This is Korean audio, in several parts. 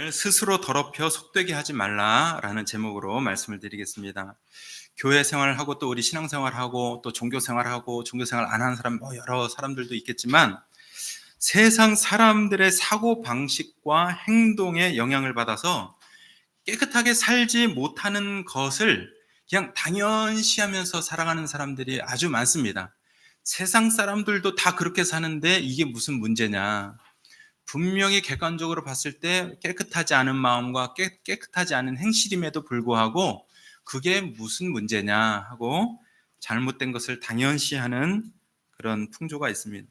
오늘 스스로 더럽혀 속되게 하지 말라라는 제목으로 말씀을 드리겠습니다. 교회 생활하고 또 우리 신앙생활하고 또 종교생활하고 종교생활 안 하는 사람 여러 사람들도 있겠지만 세상 사람들의 사고방식과 행동에 영향을 받아서 깨끗하게 살지 못하는 것을 그냥 당연시하면서 살아가는 사람들이 아주 많습니다. 세상 사람들도 다 그렇게 사는데 이게 무슨 문제냐. 분명히 객관적으로 봤을 때 깨끗하지 않은 마음과 깨끗하지 않은 행실임에도 불구하고 그게 무슨 문제냐 하고 잘못된 것을 당연시하는 그런 풍조가 있습니다.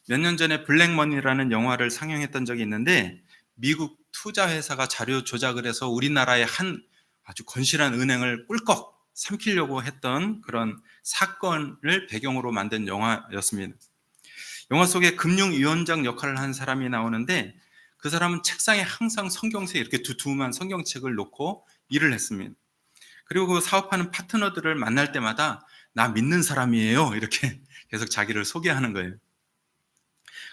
몇 년 전에 블랙머니라는 영화를 상영했던 적이 있는데 미국 투자회사가 자료 조작을 해서 우리나라의 한 아주 건실한 은행을 꿀꺽 삼키려고 했던 그런 사건을 배경으로 만든 영화였습니다. 영화 속에 금융위원장 역할을 한 사람이 나오는데 그 사람은 책상에 항상 성경책 이렇게 두툼한 성경책을 놓고 일을 했습니다. 그리고 그 사업하는 파트너들을 만날 때마다 나 믿는 사람이에요 이렇게 계속 자기를 소개하는 거예요.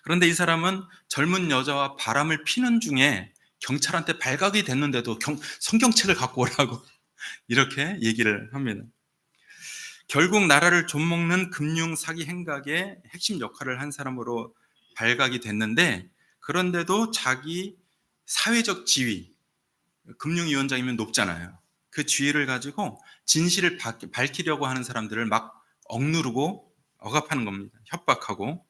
그런데 이 사람은 젊은 여자와 바람을 피는 중에 경찰한테 발각이 됐는데도 성경책을 갖고 오라고 이렇게 얘기를 합니다. 결국 나라를 좀먹는 금융 사기 행각의 핵심 역할을 한 사람으로 발각이 됐는데 그런데도 자기 사회적 지위, 금융위원장이면 높잖아요. 그 지위를 가지고 진실을 밝히려고 하는 사람들을 막 억누르고 억압하는 겁니다. 협박하고.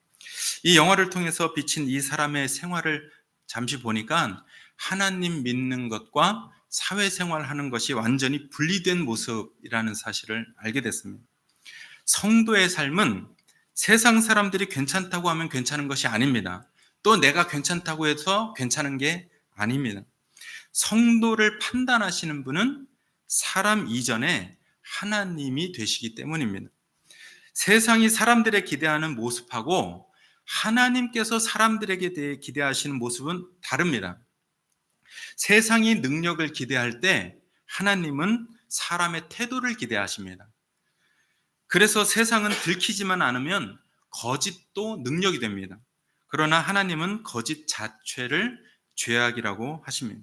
이 영화를 통해서 비친 이 사람의 생활을 잠시 보니까 하나님 믿는 것과 사회생활하는 것이 완전히 분리된 모습이라는 사실을 알게 됐습니다. 성도의 삶은 세상 사람들이 괜찮다고 하면 괜찮은 것이 아닙니다. 또 내가 괜찮다고 해서 괜찮은 게 아닙니다. 성도를 판단하시는 분은 사람 이전에 하나님이 되시기 때문입니다. 세상이 사람들의 기대하는 모습하고 하나님께서 사람들에게 대해 기대하시는 모습은 다릅니다. 세상이 능력을 기대할 때 하나님은 사람의 태도를 기대하십니다. 그래서 세상은 들키지만 않으면 거짓도 능력이 됩니다. 그러나 하나님은 거짓 자체를 죄악이라고 하십니다.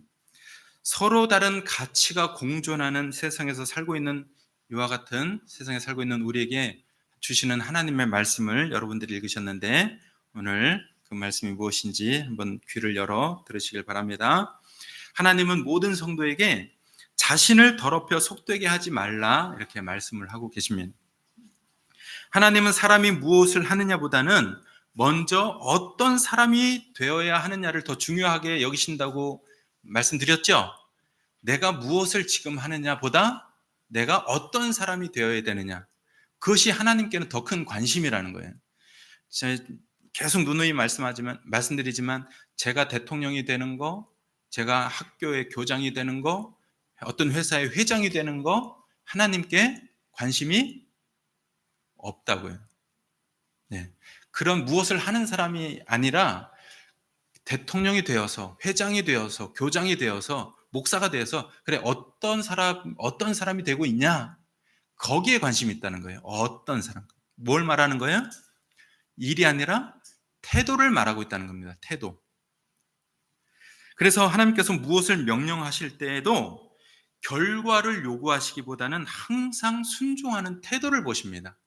서로 다른 가치가 공존하는 세상에서 살고 있는 이와 같은 세상에 살고 있는 우리에게 주시는 하나님의 말씀을 여러분들이 읽으셨는데 오늘 그 말씀이 무엇인지 한번 귀를 열어 들으시길 바랍니다. 하나님은 모든 성도에게 자신을 더럽혀 속되게 하지 말라 이렇게 말씀을 하고 계십니다. 하나님은 사람이 무엇을 하느냐보다는 먼저 어떤 사람이 되어야 하느냐를 더 중요하게 여기신다고 말씀드렸죠. 내가 무엇을 지금 하느냐보다 내가 어떤 사람이 되어야 되느냐, 그것이 하나님께는 더 큰 관심이라는 거예요. 제가 계속 누누이 말씀드리지만 제가 대통령이 되는 거, 제가 학교의 교장이 되는 거, 어떤 회사의 회장이 되는 거 하나님께 관심이 없다고요. 네. 그런 무엇을 하는 사람이 아니라 대통령이 되어서 회장이 되어서 교장이 되어서 목사가 되어서 그래 어떤 사람이 되고 있냐 거기에 관심이 있다는 거예요. 어떤 사람. 뭘 말하는 거예요? 일이 아니라 태도를 말하고 있다는 겁니다. 태도. 그래서 하나님께서 무엇을 명령하실 때에도 결과를 요구하시기보다는 항상 순종하는 태도를 보십니다.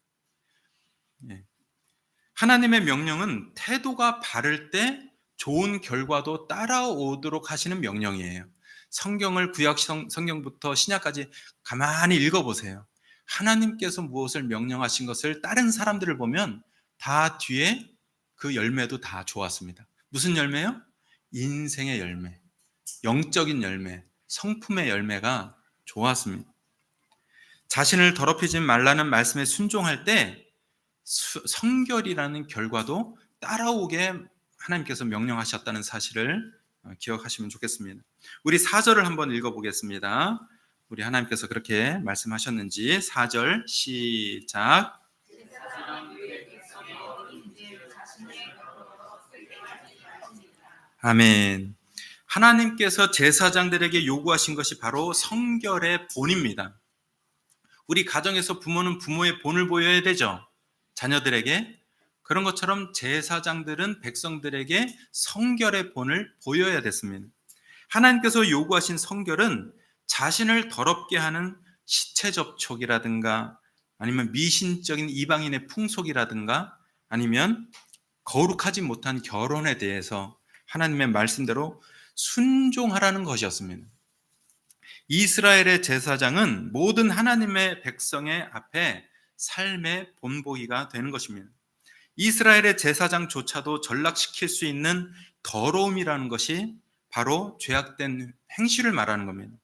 하나님의 명령은 태도가 바를 때 좋은 결과도 따라오도록 하시는 명령이에요. 성경을 구약 성경부터 신약까지 가만히 읽어보세요. 하나님께서 무엇을 명령하신 것을 다른 사람들을 보면 다 뒤에 그 열매도 다 좋았습니다. 무슨 열매요? 인생의 열매, 영적인 열매, 성품의 열매가 좋았습니다. 자신을 더럽히지 말라는 말씀에 순종할 때 성결이라는 결과도 따라오게 하나님께서 명령하셨다는 사실을 기억하시면 좋겠습니다. 우리 4절을 한번 읽어보겠습니다. 우리 하나님께서 그렇게 말씀하셨는지 4절 시작. 아멘. 하나님께서 제사장들에게 요구하신 것이 바로 성결의 본입니다. 우리 가정에서 부모는 부모의 본을 보여야 되죠. 자녀들에게. 그런 것처럼 제사장들은 백성들에게 성결의 본을 보여야 됐습니다. 하나님께서 요구하신 성결은 자신을 더럽게 하는 시체 접촉이라든가 아니면 미신적인 이방인의 풍속이라든가 아니면 거룩하지 못한 결혼에 대해서 하나님의 말씀대로 순종하라는 것이었습니다. 이스라엘의 제사장은 모든 하나님의 백성의 앞에 삶의 본보기가 되는 것입니다. 이스라엘의 제사장조차도 전락시킬 수 있는 더러움이라는 것이 바로 죄악된 행실을 말하는 겁니다.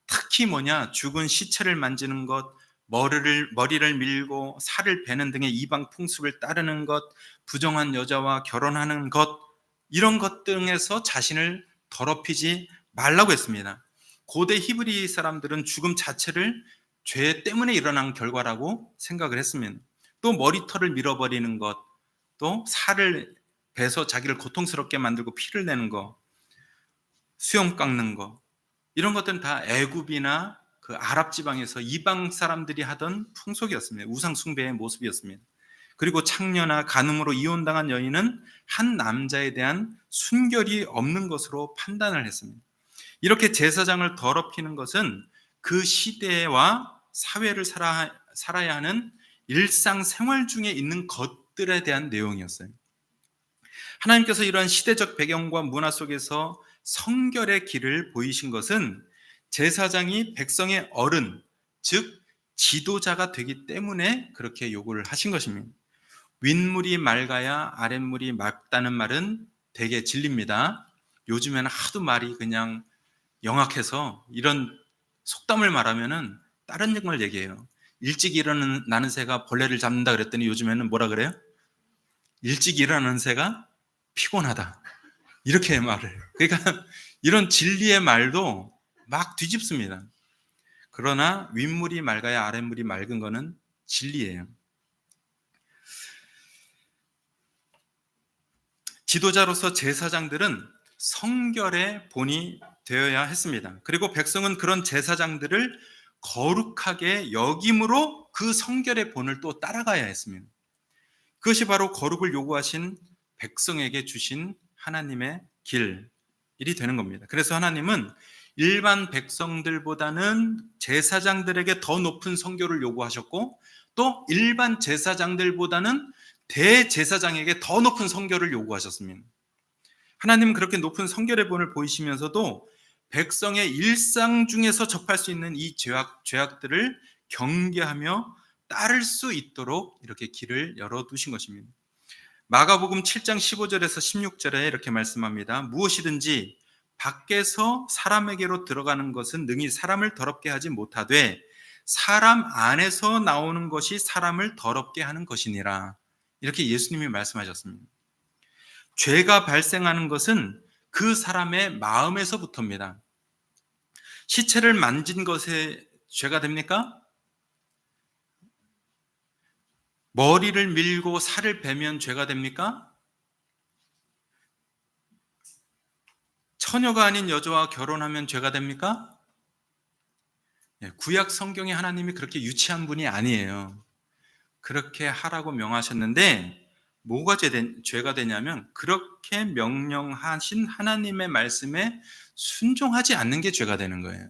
특히 죽은 시체를 만지는 것, 머리를 밀고 살을 베는 등의 이방 풍습을 따르는 것, 부정한 여자와 결혼하는 것, 이런 것 등에서 자신을 더럽히지 말라고 했습니다. 고대 히브리 사람들은 죽음 자체를 죄 때문에 일어난 결과라고 생각을 했습니다. 또 머리털을 밀어버리는 것, 또 살을 베서 자기를 고통스럽게 만들고 피를 내는 것, 수염 깎는 것, 이런 것들은 다 애굽이나 그 아랍 지방에서 이방 사람들이 하던 풍속이었습니다. 우상 숭배의 모습이었습니다. 그리고 창녀나 간음으로 이혼당한 여인은 한 남자에 대한 순결이 없는 것으로 판단을 했습니다. 이렇게 제사장을 더럽히는 것은 그 시대와 사회를 살아야 하는 일상생활 중에 있는 것들에 대한 내용이었어요. 하나님께서 이러한 시대적 배경과 문화 속에서 성결의 길을 보이신 것은 제사장이 백성의 어른, 즉 지도자가 되기 때문에 그렇게 요구를 하신 것입니다. 윗물이 맑아야 아랫물이 맑다는 말은 되게 진리입니다. 요즘에는 하도 말이 그냥 영악해서 이런 속담을 말하면은 다른 걸 얘기해요. 일찍 일어나는 새가 벌레를 잡는다 그랬더니 요즘에는 뭐라 그래요? 일찍 일어나는 새가 피곤하다. 이렇게 말을. 그러니까 이런 진리의 말도 막 뒤집습니다. 그러나 윗물이 맑아야 아랫물이 맑은 거는 진리예요. 지도자로서 제사장들은 성결의 본이 되어야 했습니다. 그리고 백성은 그런 제사장들을 거룩하게 여김으로 그 성결의 본을 또 따라가야 했습니다. 그것이 바로 거룩을 요구하신 백성에게 주신 하나님의 길이 되는 겁니다. 그래서 하나님은 일반 백성들보다는 제사장들에게 더 높은 성결을 요구하셨고 또 일반 제사장들보다는 대제사장에게 더 높은 성결을 요구하셨습니다. 하나님은 그렇게 높은 성결의 본을 보이시면서도 백성의 일상 중에서 접할 수 있는 이 죄악들을 경계하며 따를 수 있도록 이렇게 길을 열어두신 것입니다. 마가복음 7장 15절에서 16절에 이렇게 말씀합니다. 무엇이든지 밖에서 사람에게로 들어가는 것은 능히 사람을 더럽게 하지 못하되 사람 안에서 나오는 것이 사람을 더럽게 하는 것이니라. 이렇게 예수님이 말씀하셨습니다. 죄가 발생하는 것은 그 사람의 마음에서부터입니다. 시체를 만진 것에 죄가 됩니까? 머리를 밀고 살을 베면 죄가 됩니까? 처녀가 아닌 여자와 결혼하면 죄가 됩니까? 구약 성경에 하나님이 그렇게 유치한 분이 아니에요. 그렇게 하라고 명하셨는데 뭐가 죄가 되냐면 그렇게 명령하신 하나님의 말씀에 순종하지 않는 게 죄가 되는 거예요.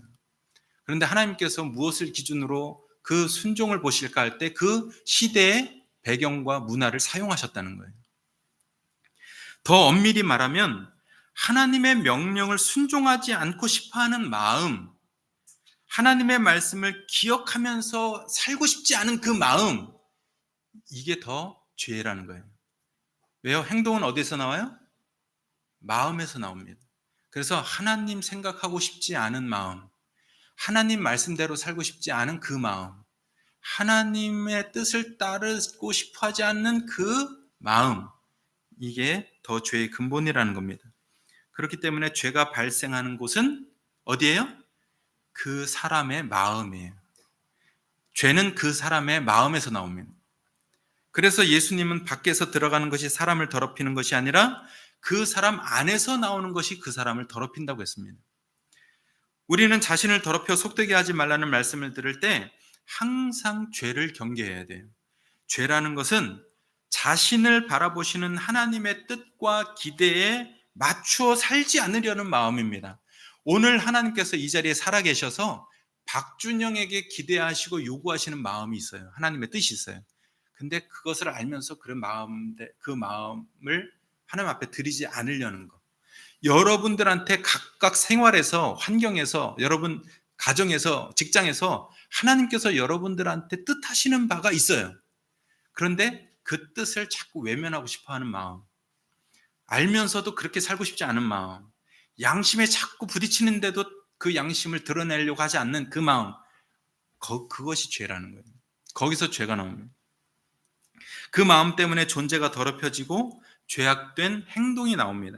그런데 하나님께서 무엇을 기준으로 그 순종을 보실까 할 때 그 시대의 배경과 문화를 사용하셨다는 거예요. 더 엄밀히 말하면 하나님의 명령을 순종하지 않고 싶어하는 마음, 하나님의 말씀을 기억하면서 살고 싶지 않은 그 마음, 이게 더 죄라는 거예요. 왜요? 행동은 어디서 나와요? 마음에서 나옵니다. 그래서 하나님 생각하고 싶지 않은 마음, 하나님 말씀대로 살고 싶지 않은 그 마음, 하나님의 뜻을 따르고 싶어 하지 않는 그 마음, 이게 더 죄의 근본이라는 겁니다. 그렇기 때문에 죄가 발생하는 곳은 어디예요? 그 사람의 마음이에요. 죄는 그 사람의 마음에서 나옵니다. 그래서 예수님은 밖에서 들어가는 것이 사람을 더럽히는 것이 아니라 그 사람 안에서 나오는 것이 그 사람을 더럽힌다고 했습니다. 우리는 자신을 더럽혀 속되게 하지 말라는 말씀을 들을 때 항상 죄를 경계해야 돼요. 죄라는 것은 자신을 바라보시는 하나님의 뜻과 기대에 맞추어 살지 않으려는 마음입니다. 오늘 하나님께서 이 자리에 살아계셔서 박준영에게 기대하시고 요구하시는 마음이 있어요. 하나님의 뜻이 있어요. 근데 그것을 알면서 그 마음을 하나님 앞에 드리지 않으려는 것. 여러분들한테 각각 생활에서, 환경에서, 여러분 가정에서, 직장에서 하나님께서 여러분들한테 뜻하시는 바가 있어요. 그런데 그 뜻을 자꾸 외면하고 싶어 하는 마음, 알면서도 그렇게 살고 싶지 않은 마음, 양심에 자꾸 부딪히는데도 그 양심을 드러내려고 하지 않는 그 마음, 그것이 죄라는 거예요. 거기서 죄가 나옵니다. 그 마음 때문에 존재가 더럽혀지고 죄악된 행동이 나옵니다.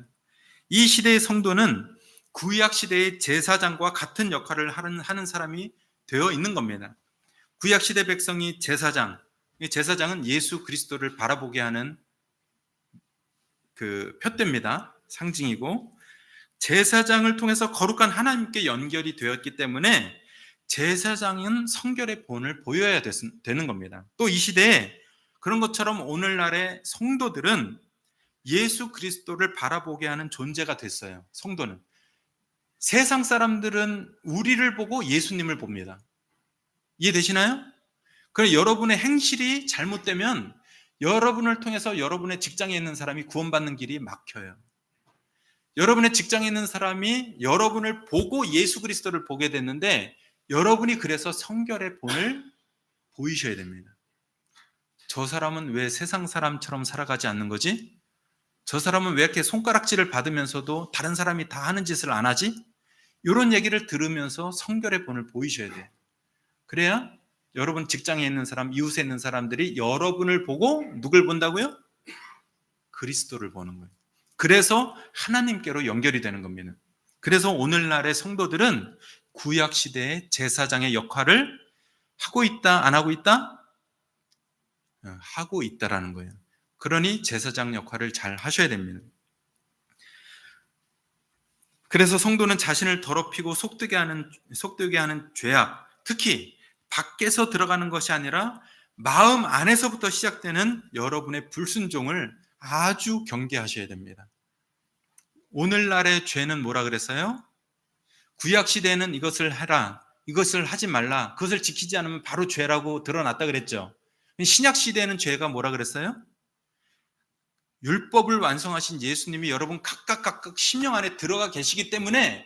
이 시대의 성도는 구약 시대의 제사장과 같은 역할을 하는 사람이 되어 있는 겁니다. 구약 시대 백성이 제사장은 예수 그리스도를 바라보게 하는 그 표대입니다. 상징이고, 제사장을 통해서 거룩한 하나님께 연결이 되었기 때문에 제사장은 성결의 본을 보여야 되는 겁니다. 또 이 시대에 그런 것처럼 오늘날의 성도들은 예수 그리스도를 바라보게 하는 존재가 됐어요. 성도는. 세상 사람들은 우리를 보고 예수님을 봅니다. 이해되시나요? 그럼 여러분의 행실이 잘못되면 여러분을 통해서 여러분의 직장에 있는 사람이 구원받는 길이 막혀요. 여러분의 직장에 있는 사람이 여러분을 보고 예수 그리스도를 보게 됐는데, 여러분이 그래서 성결의 본을 보이셔야 됩니다. 저 사람은 왜 세상 사람처럼 살아가지 않는 거지? 저 사람은 왜 이렇게 손가락질을 받으면서도 다른 사람이 다 하는 짓을 안 하지? 이런 얘기를 들으면서 성결의 본을 보이셔야 돼요. 그래야 여러분 직장에 있는 사람, 이웃에 있는 사람들이 여러분을 보고 누굴 본다고요? 그리스도를 보는 거예요. 그래서 하나님께로 연결이 되는 겁니다. 그래서 오늘날의 성도들은 구약 시대의 제사장의 역할을 하고 있다, 안 하고 있다? 하고 있다라는 거예요. 그러니 제사장 역할을 잘 하셔야 됩니다. 그래서 성도는 자신을 더럽히고 속되게 하는 죄악, 특히 밖에서 들어가는 것이 아니라 마음 안에서부터 시작되는 여러분의 불순종을 아주 경계하셔야 됩니다. 오늘날의 죄는 뭐라 그랬어요? 구약 시대에는 이것을 해라, 이것을 하지 말라, 그것을 지키지 않으면 바로 죄라고 드러났다 그랬죠. 신약 시대에는 죄가 뭐라 그랬어요? 율법을 완성하신 예수님이 여러분 각각 심령 안에 들어가 계시기 때문에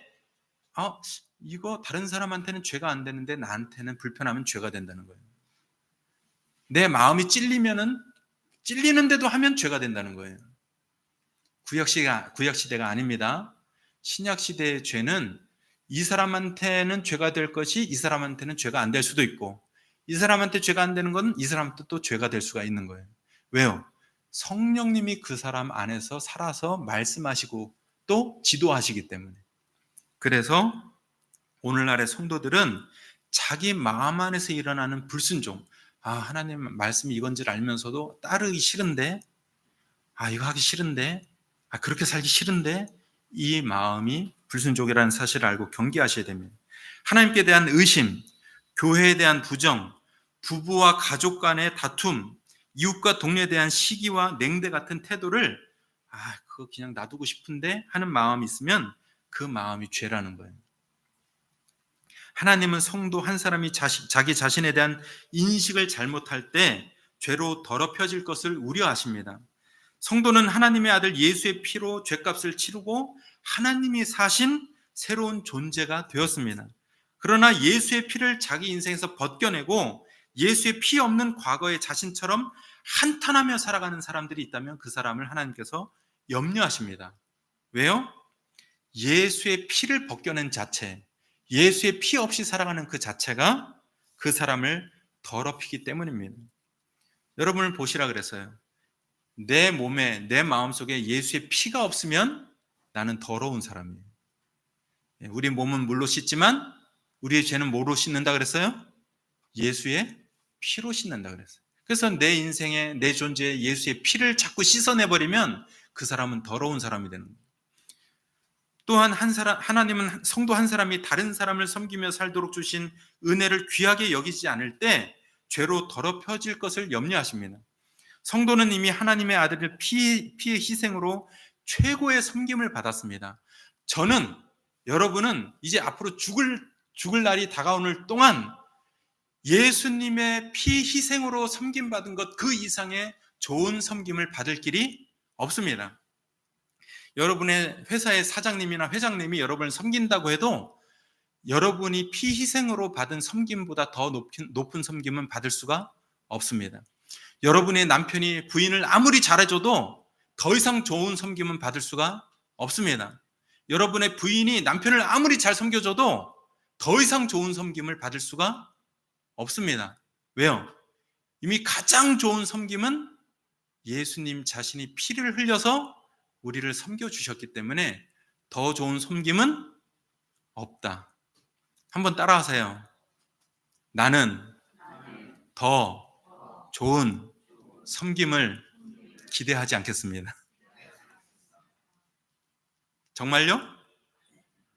이거 다른 사람한테는 죄가 안 되는데 나한테는 불편하면 죄가 된다는 거예요. 내 마음이 찔리는데도 하면 죄가 된다는 거예요. 구약 시대가 아닙니다. 신약 시대의 죄는 이 사람한테는 죄가 될 것이 이 사람한테는 죄가 안 될 수도 있고, 이 사람한테 죄가 안 되는 건 이 사람한테 또 죄가 될 수가 있는 거예요. 왜요? 성령님이 그 사람 안에서 살아서 말씀하시고 또 지도하시기 때문에. 그래서 오늘날의 성도들은 자기 마음 안에서 일어나는 불순종, 하나님 말씀이 이건지를 알면서도 따르기 싫은데, 이거 하기 싫은데, 그렇게 살기 싫은데, 이 마음이 불순종이라는 사실을 알고 경계하셔야 됩니다. 하나님께 대한 의심, 교회에 대한 부정, 부부와 가족 간의 다툼, 이웃과 동료에 대한 시기와 냉대 같은 태도를 그거 그냥 놔두고 싶은데 하는 마음이 있으면 그 마음이 죄라는 거예요. 하나님은 성도 한 사람이 자기 자신에 대한 인식을 잘못할 때 죄로 더럽혀질 것을 우려하십니다. 성도는 하나님의 아들 예수의 피로 죄값을 치르고 하나님이 사신 새로운 존재가 되었습니다. 그러나 예수의 피를 자기 인생에서 벗겨내고 예수의 피 없는 과거의 자신처럼 한탄하며 살아가는 사람들이 있다면 그 사람을 하나님께서 염려하십니다. 왜요? 예수의 피를 벗겨낸 자체, 예수의 피 없이 살아가는 그 자체가 그 사람을 더럽히기 때문입니다. 여러분을 보시라 그랬어요. 내 몸에, 내 마음속에 예수의 피가 없으면 나는 더러운 사람이에요. 우리 몸은 물로 씻지만 우리의 죄는 뭐로 씻는다 그랬어요? 예수의 피로 씻는다 그랬어요. 그래서 내 인생에, 내 존재에 예수의 피를 자꾸 씻어내버리면 그 사람은 더러운 사람이 되는 거예요. 또한 하나님은 성도 한 사람이 다른 사람을 섬기며 살도록 주신 은혜를 귀하게 여기지 않을 때 죄로 더럽혀질 것을 염려하십니다. 성도는 이미 하나님의 아들을 피의 희생으로 최고의 섬김을 받았습니다. 저는 여러분은 이제 앞으로 죽을 날이 다가오는 동안 예수님의 피 희생으로 섬김받은 것 그 이상의 좋은 섬김을 받을 길이 없습니다. 여러분의 회사의 사장님이나 회장님이 여러분을 섬긴다고 해도 여러분이 피 희생으로 받은 섬김보다 더 높은 섬김은 받을 수가 없습니다. 여러분의 남편이 부인을 아무리 잘해줘도 더 이상 좋은 섬김은 받을 수가 없습니다. 여러분의 부인이 남편을 아무리 잘 섬겨줘도 더 이상 좋은 섬김을 받을 수가 없습니다. 왜요? 이미 가장 좋은 섬김은 예수님 자신이 피를 흘려서 우리를 섬겨주셨기 때문에 더 좋은 섬김은 없다. 한번 따라하세요. 나는 더 좋은 섬김을 기대하지 않겠습니다. 정말요?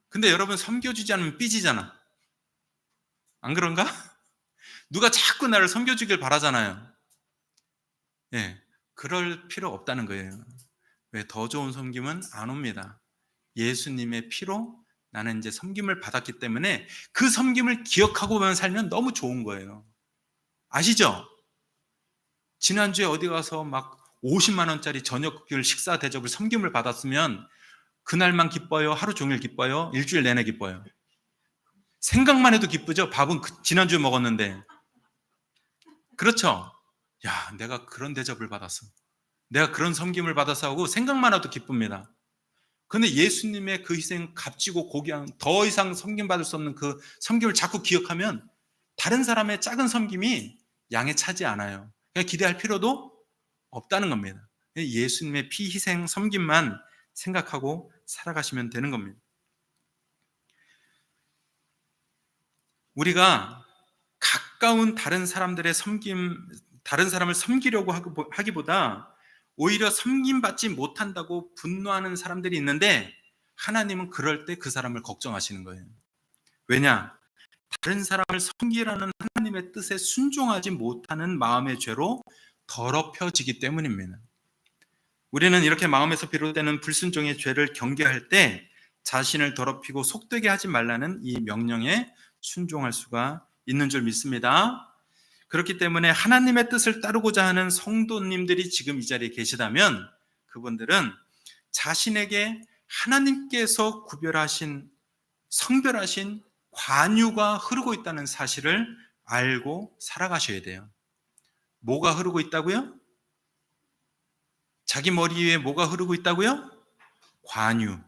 근데 여러분 섬겨주지 않으면 삐지잖아. 안 그런가? 누가 자꾸 나를 섬겨주길 바라잖아요. 예, 그럴 필요 없다는 거예요. 왜? 더 좋은 섬김은 안 옵니다. 예수님의 피로 나는 이제 섬김을 받았기 때문에 그 섬김을 기억하고만 살면 너무 좋은 거예요. 아시죠? 지난주에 어디 가서 막 50만 원짜리 저녁 식사 대접을 섬김을 받았으면 그날만 기뻐요? 하루 종일 기뻐요? 일주일 내내 기뻐요? 생각만 해도 기쁘죠? 밥은 지난주에 먹었는데. 그렇죠? 야, 내가 그런 대접을 받았어. 내가 그런 섬김을 받아서 하고 생각만 해도 기쁩니다. 그런데 예수님의 그 희생 값지고 고귀한 더 이상 섬김받을 수 없는 그 섬김을 자꾸 기억하면 다른 사람의 작은 섬김이 양에 차지 않아요. 그냥 기대할 필요도 없다는 겁니다. 예수님의 피 희생 섬김만 생각하고 살아가시면 되는 겁니다. 우리가 가까운 다른 사람들의 다른 사람을 섬기려고 하기보다 오히려 섬김받지 못한다고 분노하는 사람들이 있는데 하나님은 그럴 때 그 사람을 걱정하시는 거예요. 왜냐? 다른 사람을 섬기라는 하나님의 뜻에 순종하지 못하는 마음의 죄로 더럽혀지기 때문입니다. 우리는 이렇게 마음에서 비롯되는 불순종의 죄를 경계할 때 자신을 더럽히고 속되게 하지 말라는 이 명령에 순종할 수가 있는 줄 믿습니다. 그렇기 때문에 하나님의 뜻을 따르고자 하는 성도님들이 지금 이 자리에 계시다면 그분들은 자신에게 하나님께서 구별하신 성별하신 관유가 흐르고 있다는 사실을 알고 살아가셔야 돼요. 뭐가 흐르고 있다고요? 자기 머리 위에 뭐가 흐르고 있다고요? 관유.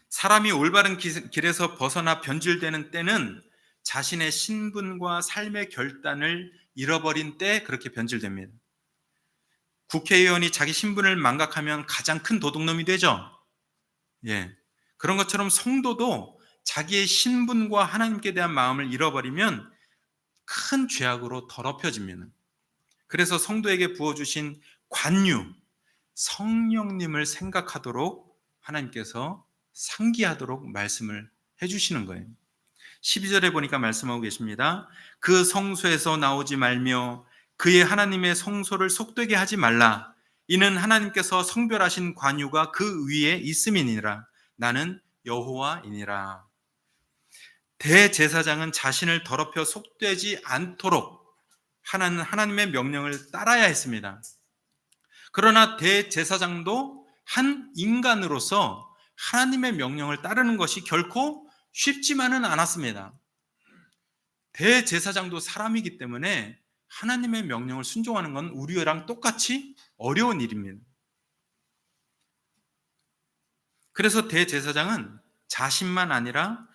사람이 올바른 길에서 벗어나 변질되는 때는 자신의 신분과 삶의 결단을 잃어버린 때 그렇게 변질됩니다. 국회의원이 자기 신분을 망각하면 가장 큰 도둑놈이 되죠. 예. 그런 것처럼 성도도 자기의 신분과 하나님께 대한 마음을 잃어버리면 큰 죄악으로 더럽혀집니다. 그래서 성도에게 부어주신 관유, 성령님을 생각하도록 하나님께서 상기하도록 말씀을 해주시는 거예요. 12절에 보니까 말씀하고 계십니다. 그 성소에서 나오지 말며 그의 하나님의 성소를 속되게 하지 말라. 이는 하나님께서 성별하신 관유가 그 위에 있음이니라. 나는 여호와이니라. 대제사장은 자신을 더럽혀 속되지 않도록 하나님의 명령을 따라야 했습니다. 그러나 대제사장도 한 인간으로서 하나님의 명령을 따르는 것이 결코 쉽지만은 않았습니다. 대제사장도 사람이기 때문에 하나님의 명령을 순종하는 건 우리랑 똑같이 어려운 일입니다. 그래서 대제사장은 자신만 아니라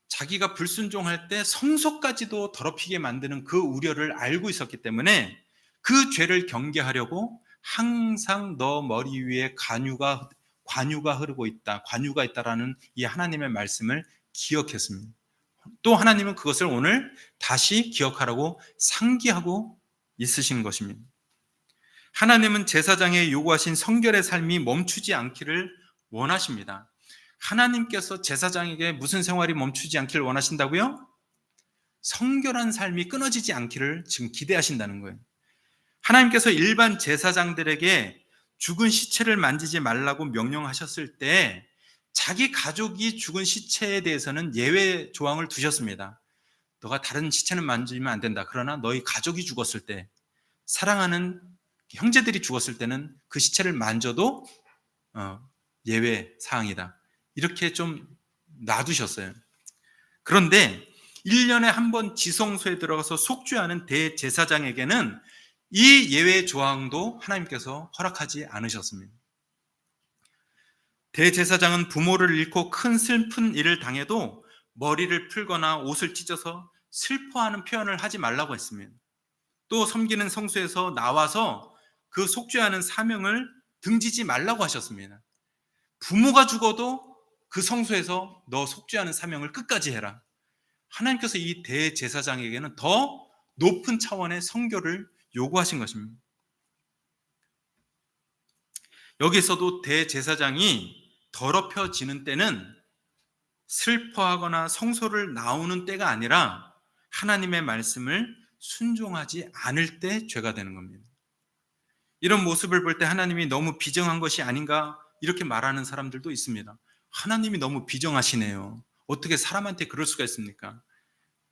자기가 불순종할 때 성소까지도 더럽히게 만드는 그 우려를 알고 있었기 때문에 그 죄를 경계하려고 항상 너 머리 위에 관유가 흐르고 있다, 관유가 있다라는 이 하나님의 말씀을 기억했습니다. 또 하나님은 그것을 오늘 다시 기억하라고 상기하고 있으신 것입니다. 하나님은 제사장의 요구하신 성결의 삶이 멈추지 않기를 원하십니다. 하나님께서 제사장에게 무슨 생활이 멈추지 않기를 원하신다고요? 성결한 삶이 끊어지지 않기를 지금 기대하신다는 거예요. 하나님께서 일반 제사장들에게 죽은 시체를 만지지 말라고 명령하셨을 때 자기 가족이 죽은 시체에 대해서는 예외 조항을 두셨습니다. 너가 다른 시체는 만지면 안 된다. 그러나 너희 가족이 죽었을 때, 사랑하는 형제들이 죽었을 때는 그 시체를 만져도 예외 사항이다. 이렇게 좀 놔두셨어요. 그런데 1년에 한 번 지성소에 들어가서 속죄하는 대제사장에게는 이 예외 조항도 하나님께서 허락하지 않으셨습니다. 대제사장은 부모를 잃고 큰 슬픈 일을 당해도 머리를 풀거나 옷을 찢어서 슬퍼하는 표현을 하지 말라고 했습니다. 또 섬기는 성소에서 나와서 그 속죄하는 사명을 등지지 말라고 하셨습니다. 부모가 죽어도 그 성소에서 너 속죄하는 사명을 끝까지 해라. 하나님께서 이 대제사장에게는 더 높은 차원의 선교를 요구하신 것입니다. 여기서도 대제사장이 더럽혀지는 때는 슬퍼하거나 성소를 나오는 때가 아니라 하나님의 말씀을 순종하지 않을 때 죄가 되는 겁니다. 이런 모습을 볼 때 하나님이 너무 비정한 것이 아닌가 이렇게 말하는 사람들도 있습니다. 하나님이 너무 비정하시네요. 어떻게 사람한테 그럴 수가 있습니까?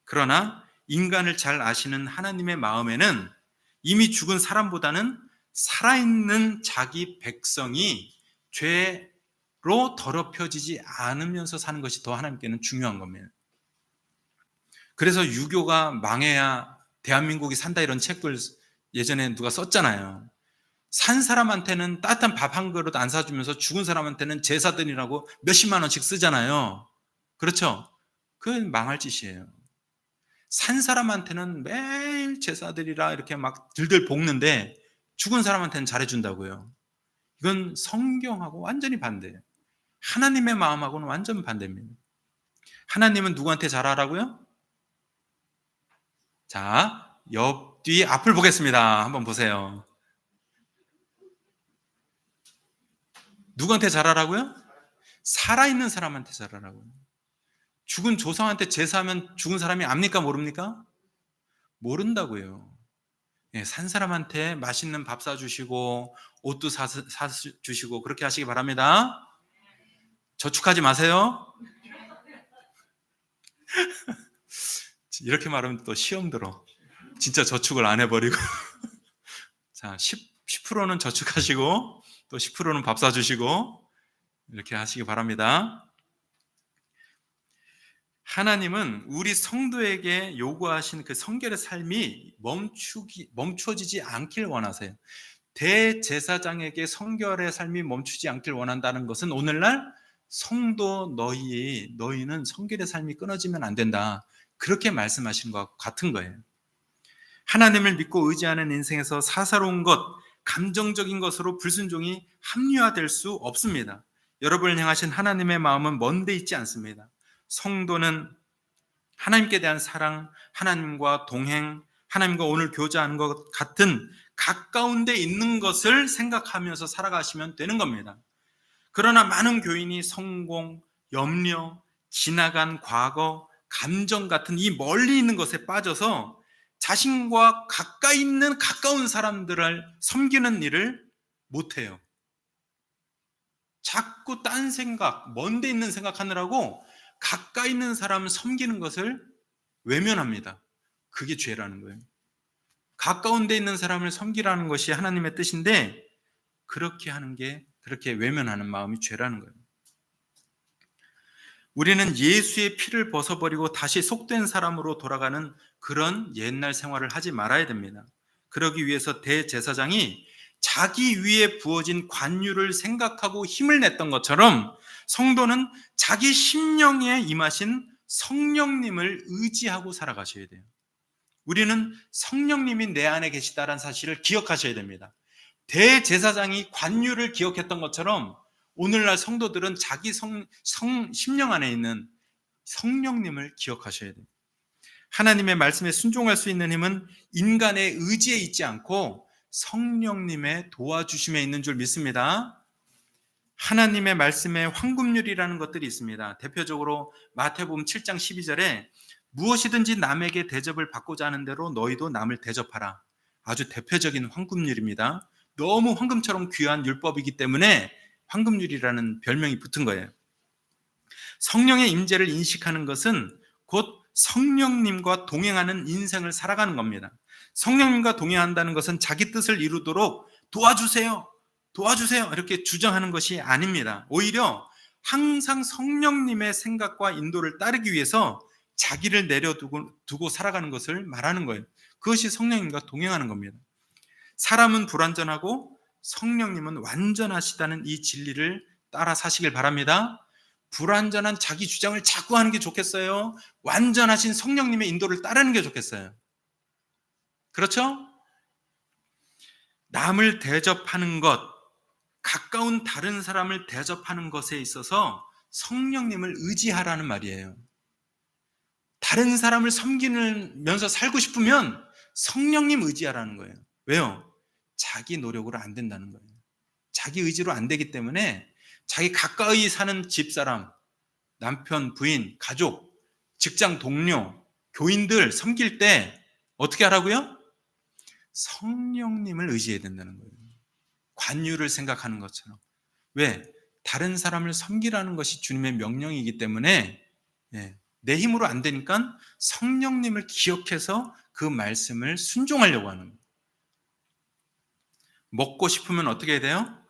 그러나 인간을 잘 아시는 하나님의 마음에는 이미 죽은 사람보다는 살아있는 자기 백성이 죄로 더럽혀지지 않으면서 사는 것이 더 하나님께는 중요한 겁니다. 그래서 유교가 망해야 대한민국이 산다 이런 책들 예전에 누가 썼잖아요. 산 사람한테는 따뜻한 밥 한 그릇 안 사주면서 죽은 사람한테는 제사 드리라고 몇십만 원씩 쓰잖아요. 그렇죠? 그건 망할 짓이에요. 산 사람한테는 매일 제사 드리라 이렇게 막 들들 볶는데 죽은 사람한테는 잘해준다고요. 이건 성경하고 완전히 반대예요. 하나님의 마음하고는 완전 반대입니다. 하나님은 누구한테 잘하라고요? 자, 옆뒤 앞을 보겠습니다. 한번 보세요. 누구한테 잘하라고요? 살아있는 사람한테 잘하라고요. 죽은 조상한테 제사하면 죽은 사람이 압니까 모릅니까? 모른다고요. 예, 산 사람한테 맛있는 밥 사주시고 옷도 사주시고 그렇게 하시기 바랍니다. 저축하지 마세요. 이렇게 말하면 또 시험 들어. 진짜 저축을 안 해버리고 자, 10%는 저축하시고 또 10%는 밥 사주시고 이렇게 하시기 바랍니다. 하나님은 우리 성도에게 요구하신 그 성결의 삶이 멈추어지지 않길 원하세요. 대제사장에게 성결의 삶이 멈추지 않길 원한다는 것은 오늘날 성도 너희는 성결의 삶이 끊어지면 안 된다. 그렇게 말씀하신 것 같은 거예요. 하나님을 믿고 의지하는 인생에서 사사로운 것, 감정적인 것으로 불순종이 합리화될 수 없습니다. 여러분을 향하신 하나님의 마음은 먼데 있지 않습니다. 성도는 하나님께 대한 사랑, 하나님과 동행, 하나님과 오늘 교제하는 것 같은 가까운 데 있는 것을 생각하면서 살아가시면 되는 겁니다. 그러나 많은 교인이 성공, 염려, 지나간 과거, 감정 같은 이 멀리 있는 것에 빠져서 자신과 가까이 있는 가까운 사람들을 섬기는 일을 못해요. 자꾸 딴 생각, 먼데 있는 생각하느라고 가까이 있는 사람을 섬기는 것을 외면합니다. 그게 죄라는 거예요. 가까운 데 있는 사람을 섬기라는 것이 하나님의 뜻인데 그렇게 하는 게 그렇게 외면하는 마음이 죄라는 거예요. 우리는 예수의 피를 벗어버리고 다시 속된 사람으로 돌아가는 그런 옛날 생활을 하지 말아야 됩니다. 그러기 위해서 대제사장이 자기 위에 부어진 관유를 생각하고 힘을 냈던 것처럼 성도는 자기 심령에 임하신 성령님을 의지하고 살아가셔야 돼요. 우리는 성령님이 내 안에 계시다는 사실을 기억하셔야 됩니다. 대제사장이 관유를 기억했던 것처럼 오늘날 성도들은 자기 심령 안에 있는 성령님을 기억하셔야 돼요. 하나님의 말씀에 순종할 수 있는 힘은 인간의 의지에 있지 않고 성령님의 도와주심에 있는 줄 믿습니다. 하나님의 말씀에 황금률이라는 것들이 있습니다. 대표적으로 마태복음 7장 12절에 무엇이든지 남에게 대접을 받고자 하는 대로 너희도 남을 대접하라. 아주 대표적인 황금률입니다. 너무 황금처럼 귀한 율법이기 때문에 황금률이라는 별명이 붙은 거예요. 성령의 임재를 인식하는 것은 곧 성령님과 동행하는 인생을 살아가는 겁니다. 성령님과 동행한다는 것은 자기 뜻을 이루도록 도와주세요, 도와주세요 이렇게 주장하는 것이 아닙니다. 오히려 항상 성령님의 생각과 인도를 따르기 위해서 자기를 내려두고 살아가는 것을 말하는 거예요. 그것이 성령님과 동행하는 겁니다. 사람은 불완전하고 성령님은 완전하시다는 이 진리를 따라 사시길 바랍니다. 불완전한 자기 주장을 자꾸 하는 게 좋겠어요? 완전하신 성령님의 인도를 따르는 게 좋겠어요? 그렇죠? 남을 대접하는 것, 가까운 다른 사람을 대접하는 것에 있어서 성령님을 의지하라는 말이에요. 다른 사람을 섬기면서 살고 싶으면 성령님 의지하라는 거예요. 왜요? 자기 노력으로 안 된다는 거예요. 자기 의지로 안 되기 때문에 자기 가까이 사는 집사람, 남편, 부인, 가족, 직장 동료, 교인들 섬길 때 어떻게 하라고요? 성령님을 의지해야 된다는 거예요. 관유를 생각하는 것처럼. 왜? 다른 사람을 섬기라는 것이 주님의 명령이기 때문에 내 힘으로 안 되니까 성령님을 기억해서 그 말씀을 순종하려고 하는 거예요. 먹고 싶으면 어떻게 해야 돼요?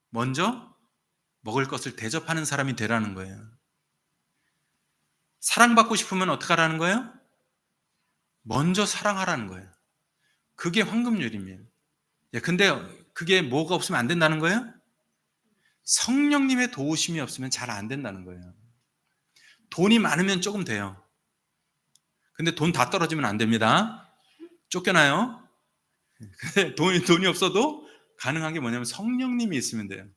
먼저 먹을 것을 대접하는 사람이 되라는 거예요. 사랑받고 싶으면 어떻게 하라는 거예요? 먼저 사랑하라는 거예요. 그게 황금률입니다. 근데 그게 뭐가 없으면 안 된다는 거예요? 성령님의 도우심이 없으면 잘 안 된다는 거예요. 돈이 많으면 조금 돼요. 근데 돈 다 떨어지면 안 됩니다. 쫓겨나요. 근데 돈이 없어도 가능한 게 뭐냐면 성령님이 있으면 돼요.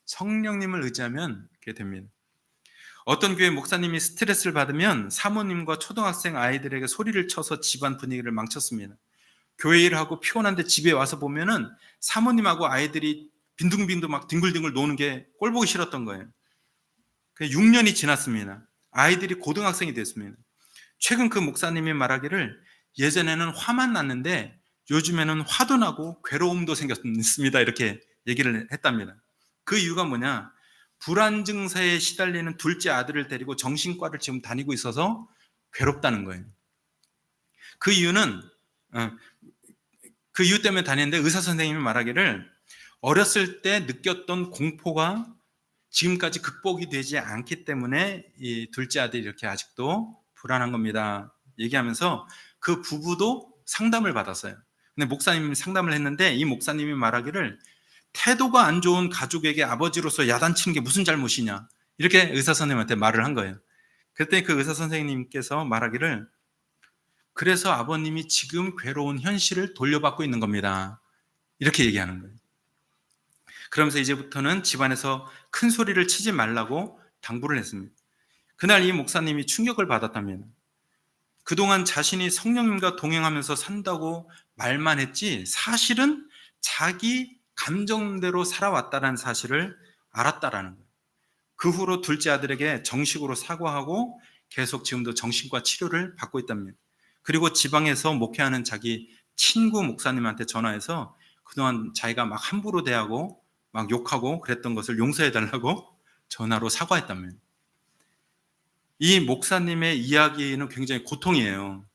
성령님을 의지하면 그게 됩니다. 어떤 교회 목사님이 스트레스를 받으면 사모님과 초등학생 아이들에게 소리를 쳐서 집안 분위기를 망쳤습니다. 교회 일을 하고 피곤한데 집에 와서 보면은 사모님하고 아이들이 빈둥빈둥 막 뒹굴뒹굴 노는 게 꼴보기 싫었던 거예요. 6년이 지났습니다. 아이들이 고등학생이 됐습니다. 최근 그 목사님이 말하기를 예전에는 화만 났는데 요즘에는 화도 나고 괴로움도 생겼습니다. 이렇게 얘기를 했답니다. 그 이유가 뭐냐? 불안 증세에 시달리는 둘째 아들을 데리고 정신과를 지금 다니고 있어서 괴롭다는 거예요. 그 이유는 그 이유 때문에 다니는데 의사 선생님이 말하기를 어렸을 때 느꼈던 공포가 지금까지 극복이 되지 않기 때문에 이 둘째 아들이 이렇게 아직도 불안한 겁니다. 얘기하면서 그 부부도 상담을 받았어요. 근데 목사님이 상담을 했는데 이 목사님이 말하기를 태도가 안 좋은 가족에게 아버지로서 야단치는 게 무슨 잘못이냐 이렇게 의사 선생님한테 말을 한 거예요. 그때 그 의사 선생님께서 말하기를 그래서 아버님이 지금 괴로운 현실을 돌려받고 있는 겁니다. 이렇게 얘기하는 거예요. 그러면서 이제부터는 집안에서 큰 소리를 치지 말라고 당부를 했습니다. 그날 이 목사님이 충격을 받았다면 그동안 자신이 성령님과 동행하면서 산다고 말만 했지 사실은 자기 감정대로 살아왔다는 사실을 알았다라는 거예요. 그 후로 둘째 아들에게 정식으로 사과하고 계속 지금도 정신과 치료를 받고 있답니다. 그리고 지방에서 목회하는 자기 친구 목사님한테 전화해서 그동안 자기가 막 함부로 대하고 막 욕하고 그랬던 것을 용서해달라고 전화로 사과했답니다. 이 목사님의 이야기는 굉장히 고통이에요.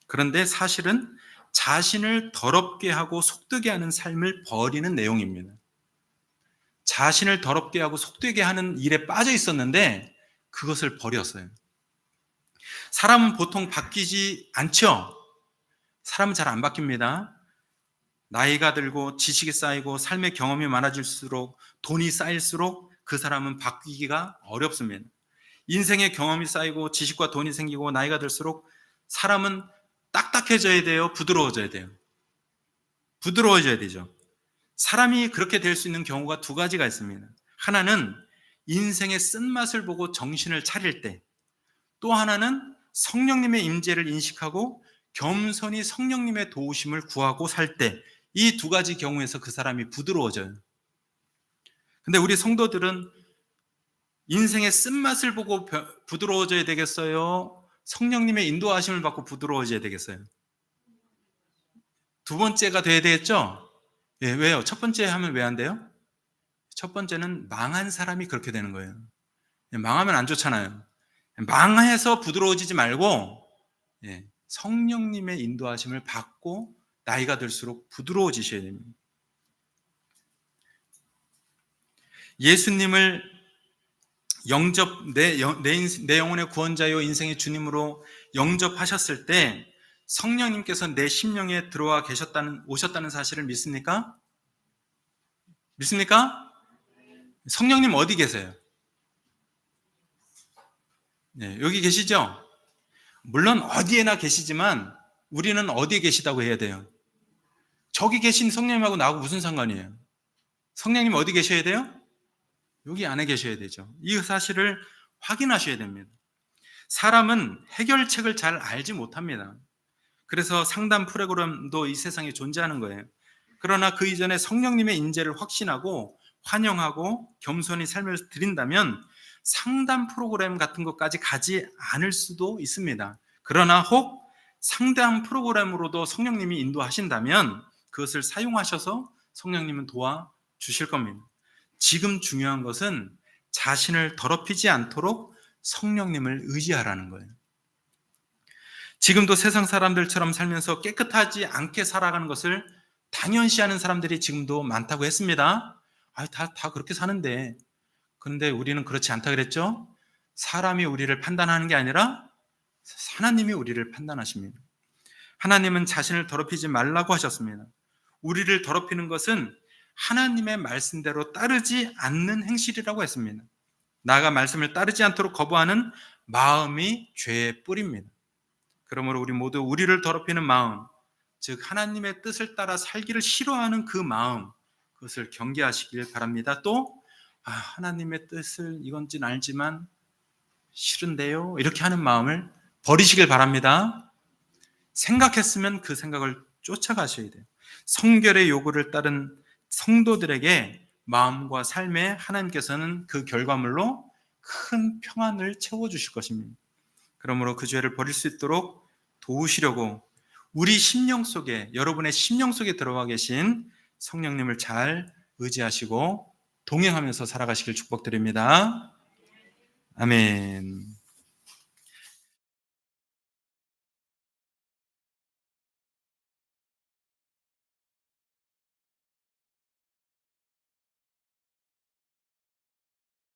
그런데 사실은 자신을 더럽게 하고 속되게 하는 삶을 버리는 내용입니다. 자신을 더럽게 하고 속되게 하는 일에 빠져 있었는데 그것을 버렸어요. 사람은 보통 바뀌지 않죠? 사람은 잘 안 바뀝니다. 나이가 들고 지식이 쌓이고 삶의 경험이 많아질수록 돈이 쌓일수록 그 사람은 바뀌기가 어렵습니다. 인생의 경험이 쌓이고 지식과 돈이 생기고 나이가 들수록 사람은 딱딱해져야 돼요? 부드러워져야 돼요? 부드러워져야 되죠. 사람이 그렇게 될 수 있는 경우가 두 가지가 있습니다. 하나는 인생의 쓴맛을 보고 정신을 차릴 때, 또 하나는 성령님의 임재를 인식하고 겸손히 성령님의 도우심을 구하고 살 때, 이 두 가지 경우에서 그 사람이 부드러워져요. 근데 우리 성도들은 인생의 쓴맛을 보고 부드러워져야 되겠어요? 성령님의 인도하심을 받고 부드러워져야 되겠어요? 두 번째가 돼야 되겠죠? 왜요? 첫 번째 하면 왜 안 돼요? 첫 번째는 망한 사람이 그렇게 되는 거예요. 망하면 안 좋잖아요. 망해서 부드러워지지 말고 성령님의 인도하심을 받고 나이가 들수록 부드러워지셔야 됩니다. 예수님을 내 영혼의 구원자요 인생의 주님으로 영접하셨을 때 성령님께서 내 심령에 들어와 오셨다는 사실을 믿습니까? 믿습니까? 성령님 어디 계세요? 여기 계시죠? 물론 어디에나 계시지만 우리는 어디에 계시다고 해야 돼요? 저기 계신 성령님하고 나하고 무슨 상관이에요? 성령님 어디 계셔야 돼요? 여기 안에 계셔야 되죠. 이 사실을 확인하셔야 됩니다. 사람은 해결책을 잘 알지 못합니다. 그래서 상담 프로그램도 이 세상에 존재하는 거예요. 그러나 그 이전에 성령님의 인재를 확신하고 환영하고 겸손히 삶을 드린다면 상담 프로그램 같은 것까지 가지 않을 수도 있습니다. 그러나 혹 상담 프로그램으로도 성령님이 인도하신다면 그것을 사용하셔서 성령님은 도와주실 겁니다. 지금 중요한 것은 자신을 더럽히지 않도록 성령님을 의지하라는 거예요. 지금도 세상 사람들처럼 살면서 깨끗하지 않게 살아가는 것을 당연시하는 사람들이 지금도 많다고 했습니다. 다 그렇게 사는데. 그런데 우리는 그렇지 않다 그랬죠? 사람이 우리를 판단하는 게 아니라 하나님이 우리를 판단하십니다. 하나님은 자신을 더럽히지 말라고 하셨습니다. 우리를 더럽히는 것은 하나님의 말씀대로 따르지 않는 행실이라고 했습니다. 나아가 말씀을 따르지 않도록 거부하는 마음이 죄의 뿌리입니다. 그러므로 우리 모두 우리를 더럽히는 마음, 즉 하나님의 뜻을 따라 살기를 싫어하는 그 마음, 그것을 경계하시길 바랍니다. 또 하나님의 뜻을 이건지는 알지만 싫은데요, 이렇게 하는 마음을 버리시길 바랍니다. 생각했으면 그 생각을 쫓아가셔야 돼요. 성결의 요구를 따른 성도들에게 마음과 삶에 하나님께서는 그 결과물로 큰 평안을 채워주실 것입니다. 그러므로 그 죄를 버릴 수 있도록 도우시려고 우리 심령 속에, 여러분의 심령 속에 들어와 계신 성령님을 잘 의지하시고 동행하면서 살아가시길 축복드립니다. 아멘.